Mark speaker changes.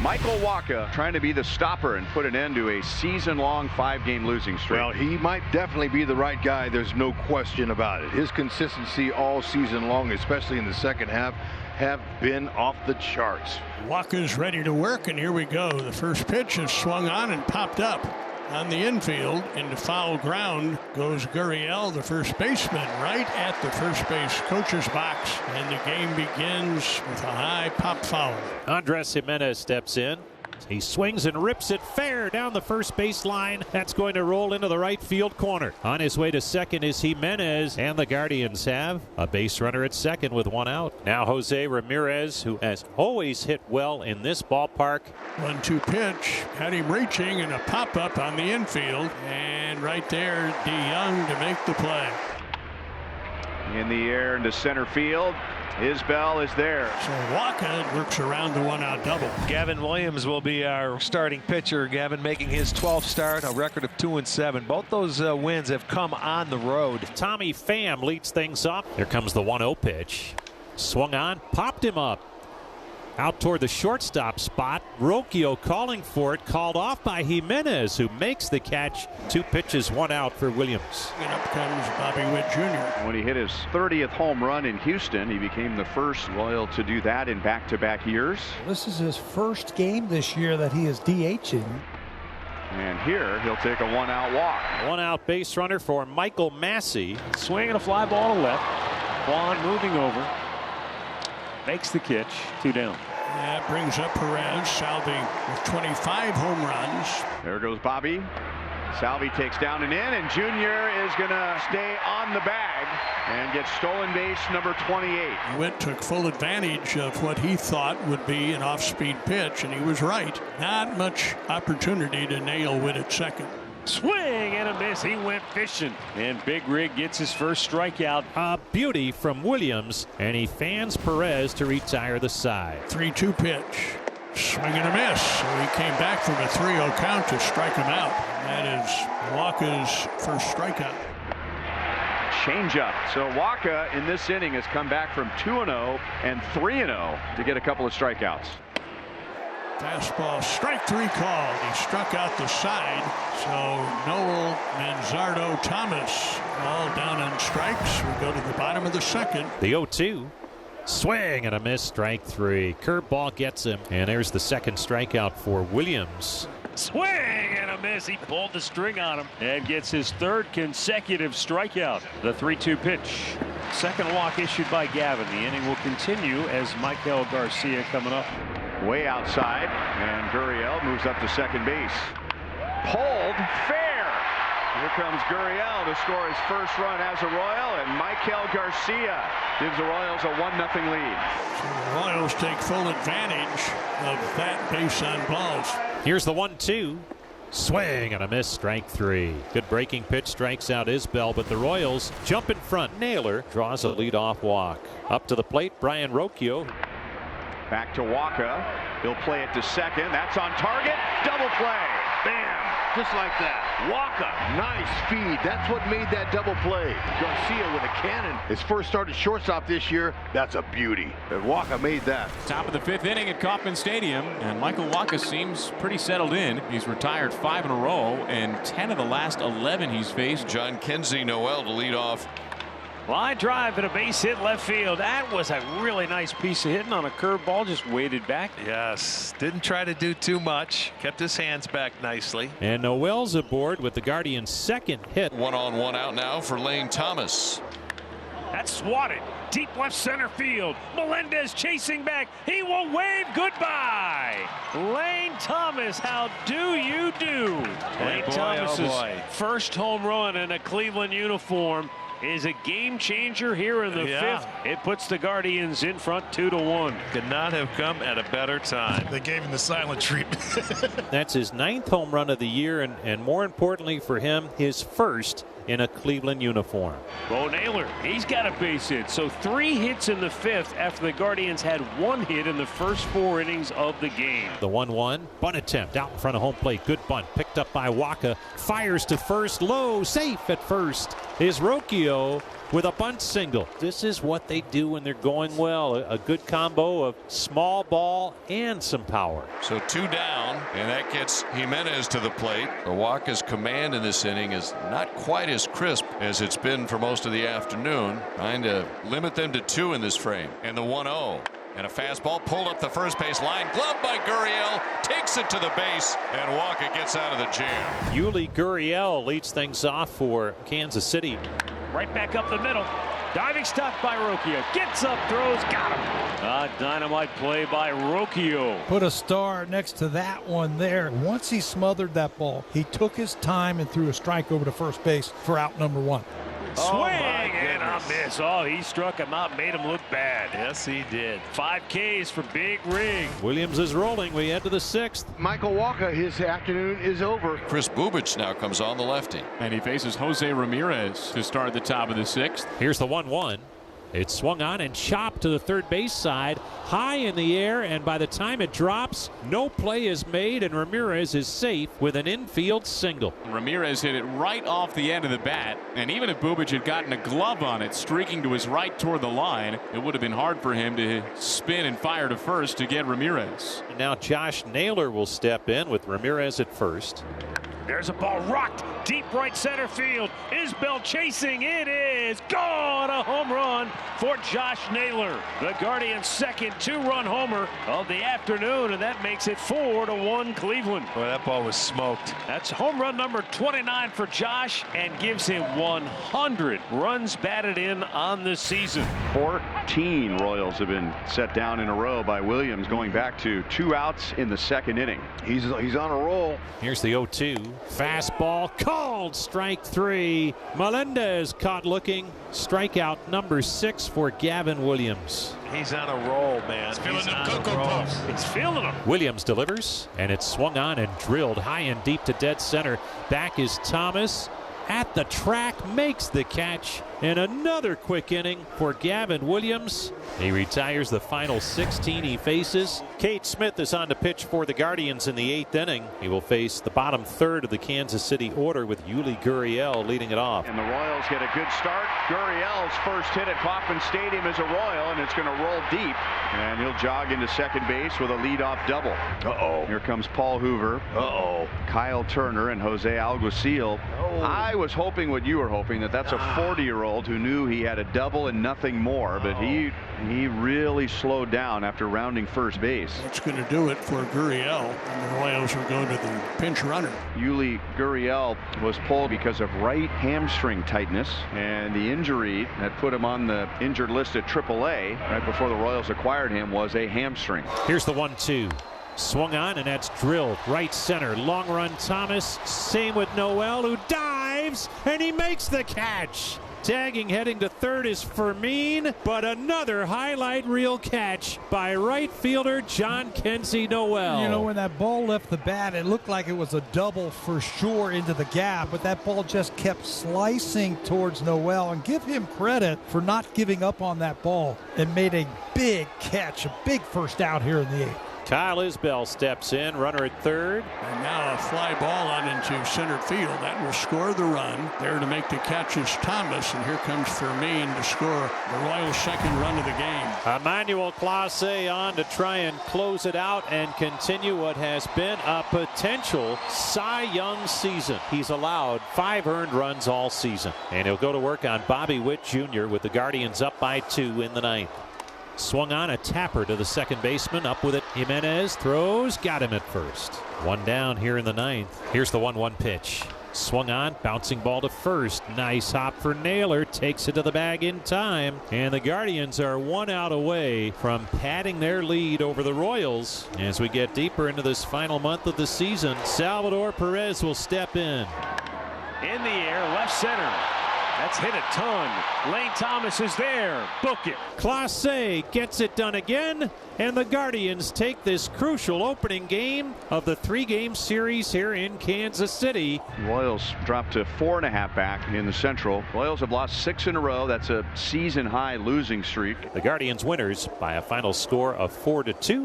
Speaker 1: Michael Wacha trying to be the stopper and put an end to a season-long 5-game losing streak.
Speaker 2: Well, he might definitely be the right guy. There's no question about it. His consistency all season long, especially in the second half, have been off the charts.
Speaker 3: Wacha's ready to work, and here we go. The first pitch is swung on and popped up. On the infield, into foul ground goes Gurriel, the first baseman, right at the first base coach's box. And the game begins with a high pop foul.
Speaker 4: Andres Jimenez steps in. He swings and rips it fair down the first base line. That's going to roll into the right field corner. On his way to second is Jimenez, and the Guardians have a base runner at second with one out. Now Jose Ramirez, who has always hit well in this ballpark.
Speaker 3: 1-2 pitch, had him reaching, and a pop-up on the infield. And right there, DeYoung to make the play.
Speaker 1: In the air into center field. Isbell is there.
Speaker 3: So Wacha works around the one-out double.
Speaker 5: Gavin Williams will be our starting pitcher. Gavin making his 12th start, a record of 2-7. Both those wins have come on the road.
Speaker 4: Tommy Pham leads things up. Here comes the 1-0 pitch. Swung on, popped him up. Out toward the shortstop spot. Rocchio calling for it, called off by Jimenez, who makes the catch. 2 pitches, 1 out for Williams.
Speaker 3: And up comes Bobby Witt Jr.
Speaker 1: When he hit his 30th home run in Houston, he became the first Royal to do that in back-to-back years.
Speaker 6: This is his first game this year that he is DHing.
Speaker 1: And here he'll take a 1-out walk.
Speaker 4: 1-out base runner for Michael Massey.
Speaker 7: Swinging a fly ball to left. Vaughn moving over. Makes the catch. 2 down.
Speaker 3: That brings up Perez. Salvi with 25 home runs.
Speaker 1: There goes Bobby. Salvi takes down and in, and Junior is going to stay on the bag and get stolen base number 28.
Speaker 3: Witt took full advantage of what he thought would be an off-speed pitch, and he was right. Not much opportunity to nail Witt at second.
Speaker 7: Swing and a miss. He went fishing. And Big Rig gets his first strikeout.
Speaker 4: A beauty from Williams, and he fans Perez to retire the side.
Speaker 3: 3-2 pitch. Swing and a miss. So he came back from a 3-0 count to strike him out. That is Wacha's first strikeout.
Speaker 1: Changeup. So Wacha in this inning has come back from 2-0 and 3-0 to get a couple of strikeouts.
Speaker 3: Fastball, strike 3 called. He struck out the side. So Noel Manzardo Thomas all down on strikes. We go to the bottom of the second.
Speaker 4: The 0-2. Swing and a miss, strike 3. Curveball gets him, and there's the second strikeout for Williams.
Speaker 7: Swing and a miss. He pulled the string on him and gets his 3rd consecutive strikeout. The 3-2 pitch. Second walk issued by Gavin. The inning will continue as Michael Garcia coming up.
Speaker 1: Way outside, and Gurriel moves up to second base. Pulled fair. Here comes Gurriel to score his first run as a Royal, and Michael Garcia gives the Royals a 1-0 lead.
Speaker 3: So the Royals take full advantage of that base on balls.
Speaker 4: Here's the 1-2. Swing and a miss, strike 3. Good breaking pitch, strikes out Isbell, but the Royals jump in front. Naylor draws a leadoff walk. Up to the plate, Brian Rocchio.
Speaker 1: Back to Wacha. He'll play it to second. That's on target. Double play. Bam.
Speaker 2: Just like that. Wacha, nice speed. That's what made that double play. Garcia with a cannon. His first start at shortstop this year. That's a beauty. And Wacha made that.
Speaker 8: Top of the 5th inning at Kauffman Stadium, and Michael Wacha seems pretty settled in. He's retired 5 in a row, and 10 of the last 11 he's faced.
Speaker 9: John Kenzie Noel to lead off.
Speaker 7: Line drive and a base hit left field. That was a really nice piece of hitting on a curveball. Just weighted back.
Speaker 5: Yes, didn't try to do too much. Kept his hands back nicely.
Speaker 4: And Noel's aboard with the Guardians' second hit.
Speaker 9: 1 on 1 out now for Lane Thomas.
Speaker 7: That's swatted. Deep left center field. Melendez chasing back. He will wave goodbye. Lane Thomas, how do you do? Lane Thomas's first home run in a Cleveland uniform is a game changer here in the 5th. It puts the Guardians in front 2-1.
Speaker 5: Could not have come at a better time.
Speaker 10: They gave him the silent treatment.
Speaker 4: That's his 9th home run of the year, and more importantly for him, his first in a Cleveland uniform.
Speaker 7: Bo Naylor, he's got a base hit. So 3 hits in the 5th after the Guardians had 1 hit in the first 4 innings of the game.
Speaker 4: The 1-1 bunt attempt out in front of home plate. Good bunt picked up by Wacha. Fires to first, low, safe at first is Rocchio, with a bunt single. This is what they do when they're going well. A good combo of small ball and some power.
Speaker 9: So 2 down, and that gets Jimenez to the plate. Wacha's command in this inning is not quite as crisp as it's been for most of the afternoon. Trying to limit them to 2 in this frame. And the 1-0. And a fastball pulled up the first base line. Gloved by Gurriel. Takes it to the base. And Wacha gets out of the jam.
Speaker 4: Yuli Gurriel leads things off for Kansas City.
Speaker 7: Right back up the middle. Diving stop by Rocchio. Gets up, throws, got him. A dynamite play by Rocchio.
Speaker 6: Put a star next to that one there. Once he smothered that ball, he took his time and threw a strike over to first base for out number 1.
Speaker 7: Swing and a miss. Oh, he struck him out, made him look bad. Yes, he did. 5 Ks for Big Rig.
Speaker 4: Williams is rolling. We head to the 6th.
Speaker 2: Michael Wacha, his afternoon is over.
Speaker 9: Chris Bubich now comes on, the lefty.
Speaker 8: And he faces Jose Ramirez to start the top of the 6th.
Speaker 4: Here's the 1-1. It's swung on and chopped to the third base side, high in the air, and by the time it drops, no play is made, and Ramirez is safe with an infield single.
Speaker 8: Ramirez hit it right off the end of the bat, and even if Bubich had gotten a glove on it, streaking to his right toward the line, it would have been hard for him to spin and fire to first to get Ramirez.
Speaker 4: And now Josh Naylor will step in with Ramirez at first.
Speaker 7: There's a ball rocked deep right center field. Isbell chasing. It is gone. A home run for Josh Naylor. The Guardians' second 2-run homer of the afternoon, and that makes it 4-1 Cleveland.
Speaker 5: Boy, that ball was smoked.
Speaker 7: That's home run number 29 for Josh and gives him 100 runs batted in on the season.
Speaker 1: 14 Royals have been set down in a row by Williams, going back to 2 outs in the 2nd inning.
Speaker 2: He's on a roll.
Speaker 4: Here's the 0-2. Fastball called, strike 3. Melendez caught looking. Strikeout number 6 for Gavin Williams.
Speaker 5: He's on a roll, man. He's
Speaker 7: feeling them Cocoa Puffs. He's feeling them.
Speaker 4: Williams delivers, and it's swung on and drilled high and deep to dead center. Back is Thomas. At the track, makes the catch, and another quick inning for Gavin Williams. He retires the final 16 he faces. Cade Smith is on to pitch for the Guardians in the 8th inning. He will face the bottom third of the Kansas City order with Yuli Gurriel leading it off.
Speaker 1: And the Royals get a good start. Gurriel's first hit at Kauffman Stadium is a Royal, and it's going to roll deep. And he'll jog into second base with a leadoff double.
Speaker 2: Uh-oh.
Speaker 1: Here comes Paul Hoover.
Speaker 2: Uh-oh.
Speaker 1: Kyle Turner and Jose Alguacil.
Speaker 2: Oh.
Speaker 1: I was hoping what you were hoping, that's a 40-year-old who knew he had a double and nothing more, but he really slowed down after rounding first base.
Speaker 3: That's going to do it for Gurriel, and the Royals will go to the pinch runner.
Speaker 1: Yuli Gurriel was pulled because of right hamstring tightness, and the injury that put him on the injured list at AAA right before the Royals acquired him was a hamstring.
Speaker 4: Here's the 1-2. Swung on, and that's drilled right center. Long run Thomas. Same with Noel, who dives, and he makes the catch. Tagging heading to third is Fermin, but another highlight reel catch by right fielder John Kenzie Noel.
Speaker 6: You know, when that ball left the bat, it looked like it was a double for sure into the gap, but that ball just kept slicing towards Noel, and give him credit for not giving up on that ball and made a big catch, a big first out here in the 8th.
Speaker 4: Kyle Isbell steps in, runner at third.
Speaker 3: And now a fly ball on into center field. That will score the run. There to make the catch is Thomas, and here comes Fermin to score the Royals' second run of the game.
Speaker 4: Emmanuel Clase on to try and close it out and continue what has been a potential Cy Young season. He's allowed 5 earned runs all season, and he'll go to work on Bobby Witt Jr. with the Guardians up by 2 in the 9th. Swung on, a tapper to the second baseman. Up with it, Jimenez throws, got him at first. 1 down here in the 9th. Here's the 1-1 pitch. Swung on, bouncing ball to first. Nice hop for Naylor, takes it to the bag in time. And the Guardians are 1 out away from padding their lead over the Royals. As we get deeper into this final month of the season, Salvador Perez will step in.
Speaker 7: In the air, left center. That's hit a ton. Lane Thomas is there. Book it.
Speaker 4: Clase gets it done again, and the Guardians take this crucial opening game of the 3-game series here in Kansas City.
Speaker 1: Royals dropped to 4.5 back in the Central. Royals have lost 6 in a row. That's a season-high losing streak.
Speaker 4: The Guardians winners by a final score of 4-2.